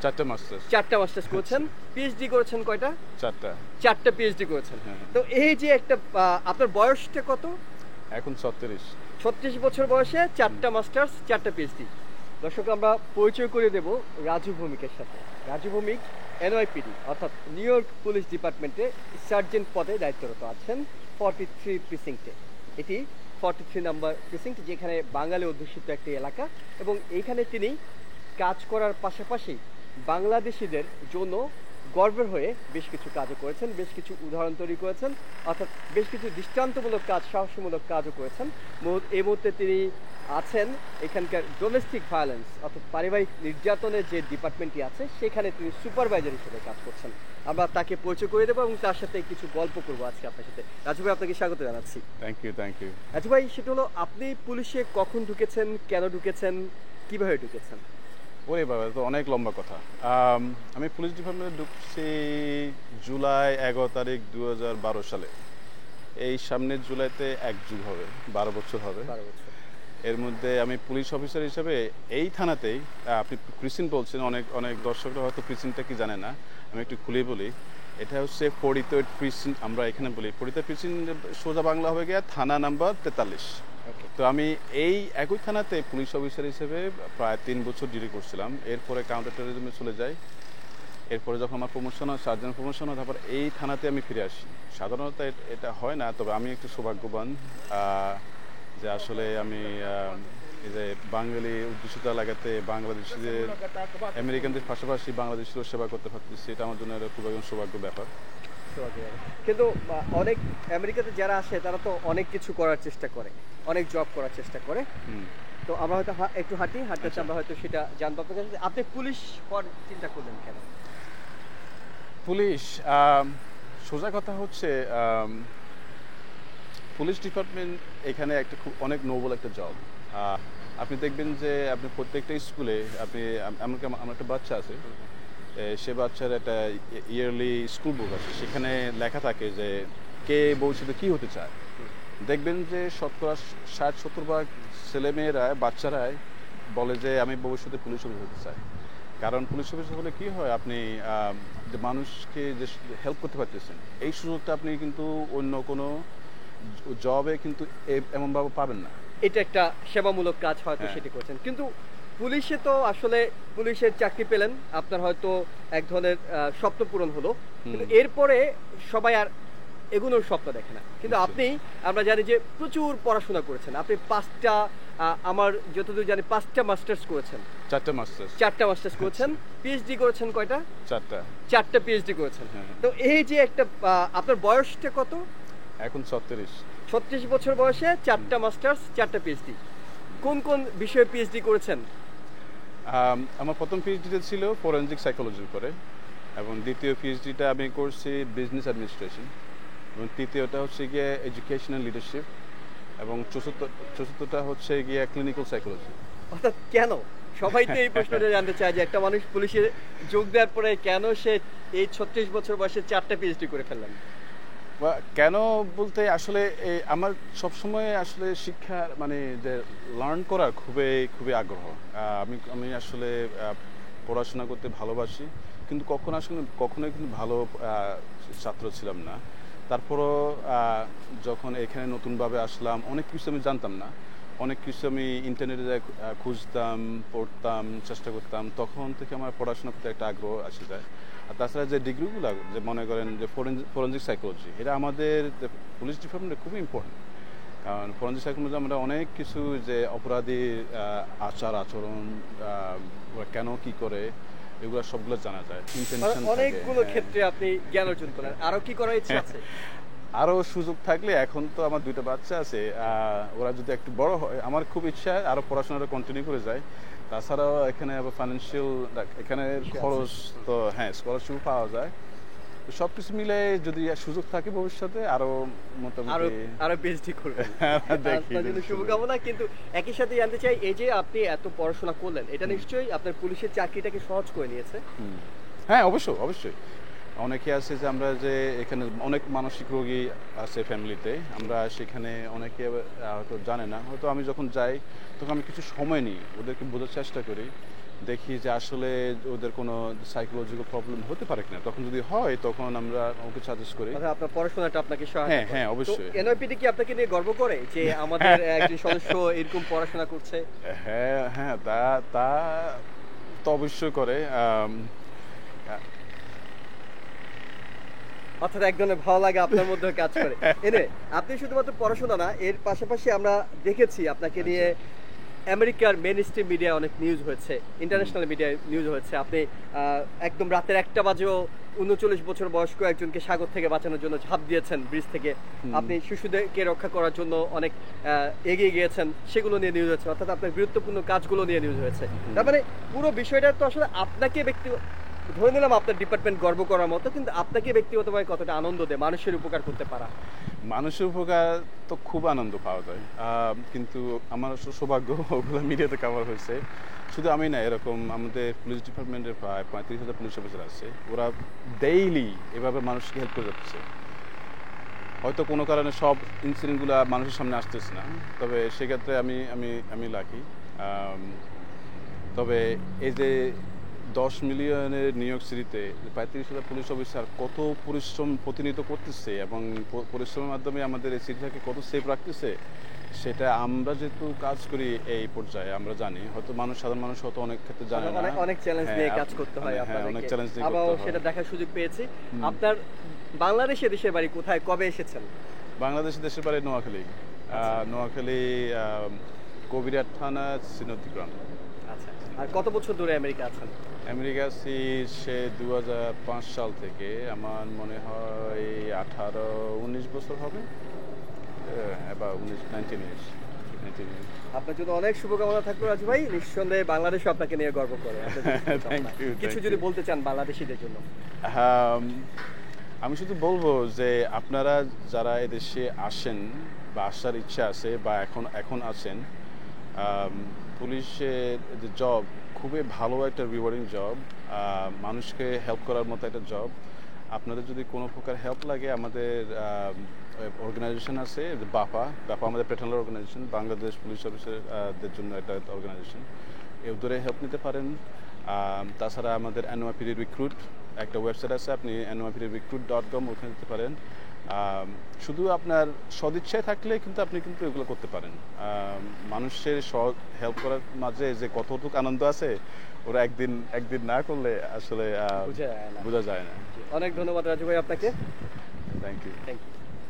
চারটা মাস্টার্স করেছেন, পিএইচডি করেছেন কয়টা? চারটা পিএইচডি করেছেন। তো এই যে একটা আপনার বয়সটা কত? এখন 36। 36 বছর বয়সে চারটা মাস্টার্স, চারটা পিএইচডি। দর্শক, আমরা পরিচয় করে দেব রাজু ভৌমিকের সাথে। রাজু ভৌমিক এনওয়াইপিডি অর্থাৎ নিউ ইয়র্ক পুলিশ ডিপার্টমেন্টে সার্জেন্ট পদে দায়িত্বরত আছেন 43 প্রিসিংক্টে। এটি 43 নাম্বার প্রিসিংক্ট, যেখানে বাঙালি অধ্যুষিত একটি এলাকা, এবং এইখানে তিনি কাজ করার পাশাপাশি বাংলাদেশিদের জন্য গর্বের হয়ে বেশ কিছু কাজও করেছেন, বেশ কিছু উদাহরণ তৈরি করেছেন, অর্থাৎ বেশ কিছু দৃষ্টান্তমূলক কাজ, সাহসীমূলক কাজও করেছেন। এই মুহূর্তে তিনি আছেন এখানকার ডোমেস্টিক ভায়োলেন্স অর্থাৎ পারিবারিক নির্যাতনের যে ডিপার্টমেন্টটি আছে সেখানে তিনি সুপারভাইজার হিসেবে কাজ করছেন। আমরা তাকে পরিচয় করে দেবো এবং তার সাথে কিছু গল্প করবো আজকে আপনার সাথে। রাজু ভাই, আপনাকে স্বাগত জানাচ্ছি। Thank you. রাজু ভাই, সেটা হলো আপনি পুলিশে কখন ঢুকেছেন, কেন ঢুকেছেন, কিভাবে ঢুকেছেন? ওরে বাবা, তো অনেক লম্বা কথা। আমি পুলিশ ডিপার্টমেন্টে ঢুকছি জুলাই 11 তারিখ 2012 সালে। এই সামনের জুলাইতে 1 যুগ হবে, 12 বছর হবে। 12 বছর। এর মধ্যে আমি পুলিশ অফিসার হিসেবে এই থানাতেই, আপনি প্রিসিন বলছেন, অনেক দর্শকরা হয়তো প্রিসিনটা কি জানে না, আমি একটু খুলে বলি। এটা হচ্ছে 43rd প্রিসিন, আমরা এখানে বলি 43rd প্রিসিন, সোজা বাংলা হবে গিয়া থানা নাম্বার 43। তো আমি এই একই থানাতে পুলিশ অফিসার হিসেবে প্রায় 3 বছর ডিউটি করছিলাম। এরপরে কাউন্টার টেরোরিজমে চলে যাই। এরপরে যখন আমার প্রমোশন হয়, সার্জেন্ট প্রমোশন হয়, তারপর এই থানাতে আমি ফিরে আসি। সাধারণত এটা হয় না, তবে আমি একটু সৌভাগ্যবান যে আসলে আমি এই যে বাঙালি অধ্যুষিত এলাকাতে বাংলাদেশিদের, আমেরিকানদের পাশাপাশি বাংলাদেশিরও সেবা করতে পারতেছি, এটা আমার জন্য খুব একজন সৌভাগ্য ব্যাপার। কিন্তু অনেক আমেরিকাতে যারা আসে তারা তো অনেক কিছু করার চেষ্টা করে, অনেক জব করার চেষ্টা করে। তো আমরা হয়তো একটু হাঁটতে আমরা হয়তো সেটা জানবো আপনার কাছে। আপনি পুলিশ হওয়ার চিন্তা করলেন কেন? পুলিশ, সোজা কথা হচ্ছে, পুলিশ ডিপার্টমেন্ট এখানে একটা খুব অনেক নোবেল একটা জব। আপনি দেখবেন যে আপনি প্রত্যেকটা স্কুলে, আমার একটা বাচ্চা আছে, সে বাচ্চার একটা ইয়ারলি স্কুল বুক আছে, সেখানে লেখা থাকে যে কে ভবিষ্যতে কী হতে চায়। দেখবেন যে 60-70% ছেলেমেয়েরা, বাচ্চারাই বলে যে আমি ভবিষ্যতে পুলিশ অফিসার হতে চাই। কারণ পুলিশ অফিসার হলে কী হয়, আপনি যে মানুষকে যে হেল্প করতে পারতেছেন, এই সুযোগটা আপনি কিন্তু অন্য কোনো জবে কিন্তু এমনভাবে পাবেন না। এটা একটা সেবামূলক কাজ, হয়তো সেটি করছেন। কিন্তু পুলিশে তো আসলে পুলিশের চাকরি পেলেন, আপনার হয়তো এক ধরনের স্বপ্ন পূরণ হলো, কিন্তু এরপরে সবাই আর এগুলোর স্বপ্ন দেখে না। কিন্তু আপনি, আমরা জানি যে প্রচুর পড়াশোনা করেছেন, আপনি 5টা, আমার যতদূর জানি 5টা মাস্টার্স করেছেন। 4টা মাস্টার্স করেছেন। পিএইচডি করেছেন কয়টা? 4টা পিএইচডি করেছেন। তো এই যে একটা, আপনার বয়সটা কত? এখন 36। 36 বছর বয়সে 4টা মাস্টার্স, 4টা পিএইচডি। কোন কোন বিষয়ে পিএইচডি করেছেন? আমার প্রথম পিএইচডিটা ছিল ফরেনজিক সাইকোলজির উপরে, এবং দ্বিতীয় পিএইচডিটা আমি করছি বিজনেস অ্যাডমিনিস্ট্রেশন, এবং তৃতীয়টা হচ্ছে গিয়ে এডুকেশনাল লিডারশিপ, এবং চতুর্থটা হচ্ছে গিয়ে ক্লিনিক্যাল সাইকোলজি। অর্থাৎ কেন? সবাই তো এই প্রশ্নটা জানতে চায় যে একটা মানুষ পুলিশে যোগ দেওয়ার পরে কেন সে এই 36 বছর বয়সে 4টা পিএইচডি করে ফেললেন? কেন বলতে, আসলে আমার সবসময় আসলে শিক্ষা, মানে যে লার্ন করার খুবই আগ্রহ। আমি আসলে পড়াশোনা করতে ভালোবাসি, কিন্তু কখনোই কিন্তু ভালো ছাত্র ছিলাম না। তারপরও যখন এখানে নতুনভাবে আসলাম, অনেক কিছু আমি জানতাম না, অনেক কিছু আমি ইন্টারনেটে খুঁজতাম, পড়তাম, চেষ্টা করতাম, তখন থেকে আমার পড়াশোনার প্রতি একটা আগ্রহ আসে যায়। আর তাছাড়া যে ডিগ্রিগুলো, যে মনে করেন যে ফরেনজিক সাইকোলজি, এটা আমাদের পুলিশ ডিপার্টমেন্টে খুবই ইম্পর্টেন্ট। কারণ ফরেনজিক সাইকোলজি আমরা অনেক কিছু, যে অপরাধীর আচরণ, কেন কি করে, এগুলো সবগুলো জানা যায়। অনেকগুলো ক্ষেত্রে আপনি জ্ঞান অর্জন করেন। আরো কি করার ইচ্ছা আছে? আরও সুযোগ থাকলে, এখন তো আমার 2টা বাচ্চা আছে, ওরা যদি একটু বড় হয়, আমার খুব ইচ্ছা আরও পড়াশোনাটা কন্টিনিউ করে যায়। তাছাড়াও এখানে আবার ফাইন্যান্সিয়াল, এখানে খরচ তো, স্কলারশিপ পাওয়া যায়। সব কিছু মিলে যদি সুযোগ থাকে ভবিষ্যতে, আরো মোটামুটি আরো পিএইচডি করবেন, আপনার জন্য শুভকামনা। কিন্তু একই সাথে জানতে চাই, এই যে আপনি এত পড়াশোনা করলেন, এটা নিশ্চয়ই আপনার পুলিশের চাকরিটাকে সহজ করে নিয়েছে? হ্যাঁ, অবশ্যই। অনেকে আছে যে আমরা যে এখানে অনেক মানসিক রোগী আছে ফ্যামিলিতে, আমরা সেখানে অনেকে হয়তো জানে না, হয়তো আমি যখন যাই তখন আমি কিছু সময় নিই, ওদেরকে বোঝার চেষ্টা করি দেখি যে আসলে ওদের কোনো সাইকোলজিক্যাল প্রবলেম হতে পারে কিনা। তখন যদি হয় তখন আমরা ওকে সাজেস্ট করি। অর্থাৎ আপনার পড়াশোনাটা আপনাকে সহায়তা হ্যাঁ, করে। হ্যাঁ, তো অবশ্যই। এনওয়াইপিডি কি আপনাকে নিয়ে গর্ব করে যে আমাদের একজন সদস্য এরকম পড়াশোনা করছে? হ্যাঁ, হ্যাঁ, তা তা তো অবশ্যই করে। আ অর্থাৎ এক ধরনের ভালো লাগা আপনার মধ্যেও কাজ করে। আপনি শুধুমাত্র পড়াশোনা না, এর পাশাপাশি আমরা দেখেছি আপনাকে নিয়ে আমেরিকার মেইনস্ট্রিম মিডিয়ায় অনেক নিউজ হয়েছে, ইন্টারন্যাশনাল মিডিয়ায় নিউজ হয়েছে। আপনি একদম রাতের ১টা বাজেও ৩৯ বছর বয়স্ক একজনকে সাগর থেকে বাঁচানোর জন্য ঝাঁপ দিয়েছেন ব্রিজ থেকে। আপনি শিশুদেরকে রক্ষা করার জন্য অনেক এগিয়ে গিয়েছেন, সেগুলো নিয়ে নিউজ হয়েছে। অর্থাৎ আপনার গুরুত্বপূর্ণ কাজগুলো নিয়ে নিউজ হয়েছে। তার মানে পুরো বিষয়টা তো আসলে আপনাকে ধরে নিলাম আপনার ডিপার্টমেন্ট গর্ব করার মতো, কিন্তু আপনাকে ব্যক্তিগতভাবে কতটা আনন্দ দেয় মানুষের উপকার করতে পারা? মানুষের উপকার তো খুব আনন্দ পাওয়া যায়। কিন্তু আমার সৌভাগ্য ওগুলো মিডিয়াতে কভার হয়েছে। শুধু আমি না, এরকম আমাদের পুলিশ ডিপার্টমেন্টের প্রায় ৩৫,০০০ পুলিশ অফিসার আছে। ওরা ডেইলি এভাবে মানুষকে হেল্প করে যাচ্ছে। হয়তো কোনো কারণে সব ইনসিডেন্টগুলো মানুষের সামনে আসতেছে না, তবে সেক্ষেত্রে আমি লাকি। তবে এই যে ১০ মিলিয়নের নিউ ইয়র্ক সিটিতে প্রায় ৩০,০০০ পুলিশ অফিসার কত পরিশ্রম প্রতিনিয়ত করতেছে এবং পরিশ্রমের মাধ্যমে আমাদের এই সিটিটাকে কত সেফ রাখতেছে, সেটা আমরা যেহেতু কাজ করি এই পর্যায়ে আমরা জানি। হয়তো সাধারণ মানুষ হয়তো অনেক ক্ষেত্রে জানে না। অনেক চ্যালেঞ্জ নিয়ে কাজ করতে হয় হ্যাঁ, অনেক আপনাদেরকে। চ্যালেঞ্জ নিয়ে আবার করতে হয়। সেটা দেখার সুযোগ পেয়েছি। আপনার বাংলাদেশে দেশের বাড়ি কোথায়, কবে এসেছেন? বাংলাদেশের দেশের বাড়ি নোয়াখালী। নোয়াখালী কবিরাট থানা সিনতি গ্রাম। আচ্ছা। আর কত বছর ধরে আমেরিকা আছেন? আমেরিকা আছি সে ২০০৫ সাল থেকে। আমার মনে হয় ১৮-১৯ বছর হবে। বা 19 ইয়ার্স। আপনার জন্য অনেক শুভকামনা থাকলো রাজু ভাই। নিঃসন্দেহে বাংলাদেশও আপনাকে নিয়ে গর্ব করে। Thank you. কিছু যদি বলতে চান বাংলাদেশীদের জন্য। আমি শুধু বলবো যে আপনারা যারা এদেশে আসেন বা আসার ইচ্ছা আছে বা এখন আছেন, পুলিশের যে জব খুবই ভালো একটা রিওয়ার্ডিং জব, মানুষকে হেল্প করার মতো একটা জব। আপনাদের যদি কোনো প্রকার হেল্প লাগে, আমাদের অর্গানাইজেশন আছে বাপা আমাদের পেট্রোলার অর্গানাইজেশন, বাংলাদেশ পুলিশ অফিসারদের জন্য একটা অর্গানাইজেশন। ওদের হেল্প নিতে পারেন। তাছাড়া আমাদের NYPD রিক্রুট একটা ওয়েবসাইট আছে, আপনি nypdrecruit.com ওখানে যেতে পারেন। শুধু আপনার সদিচ্ছায় থাকলে কিন্তু আপনি এগুলো করতে পারেন। মানুষের হেল্প করার মাঝে যে কতটুকু আনন্দ আছে, ওরা একদিন না করলে আসলে বোঝা যায় না। অনেক ধন্যবাদ রাজু ভাই আপনাকে। Thank you.